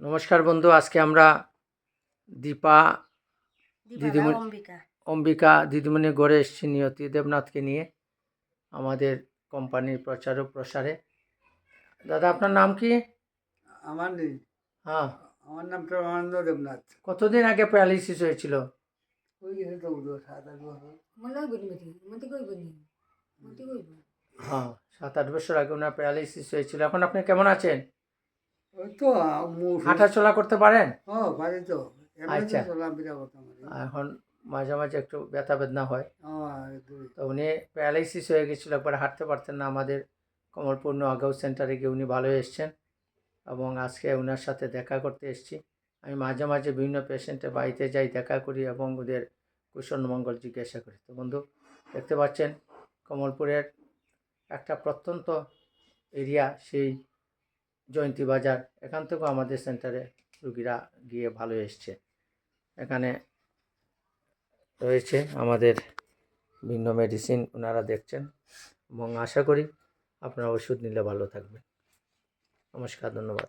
নমস্কার বন্ধু, আজকে আমরা দীপা দিদিমণি অম্বিকা দিদিমণি গড়ে এসেছি নিয়তি দেবনাথকে নিয়ে আমাদের কোম্পানির প্রচার ও প্রসারে। দাদা, আপনার নাম কি? আমার নেই। হ্যাঁ, আমার নাম প্রমানন্দ দেবনাথ। কতদিন আগে প্যারালিসিস হয়েছিল? ওই তো 7-8 বছর। হ্যাঁ, 7-8 বছর আগে ওনার প্যারালিসিস হয়েছিল। এখন আপনি কেমন আছেন? ওই তো হাঁটাচলা করতে পারেন? হ্যাঁ, পারি তো। আচ্ছা। চলাফেরা করতাম আর কি। এখন মাঝে মাঝে একটু ব্যথা বেদনা হয়। একদমই। তো উনি প্যারালাইসিস হয়ে গেছিলো, একবার হাঁটতে পারতেন না। আমাদের কমলপুর নোয়াগাঁও সেন্টারে গিয়ে উনি ভালো এসছেন এবং আজকে ওনার সাথে দেখা করতে এসেছি। আমি মাঝে মাঝে বিভিন্ন পেশেন্টের বাড়িতে যাই, দেখা করি এবং ওদের কুশল মঙ্গল জিজ্ঞাসা করি। তো বন্ধু, দেখতে পাচ্ছেন কমলপুরের একটা প্রত্যন্ত এরিয়া, সেই জয়ন্তী বাজার, এখান থেকেও আমাদের সেন্টারে রুগীরা গিয়ে ভালো এসছে। এখানে রয়েছে আমাদের ভিন্ন মেডিসিন, ওনারা দেখছেন এবং আশা করি আপনারা ওষুধ নিলে ভালো থাকবেন। নমস্কার, ধন্যবাদ।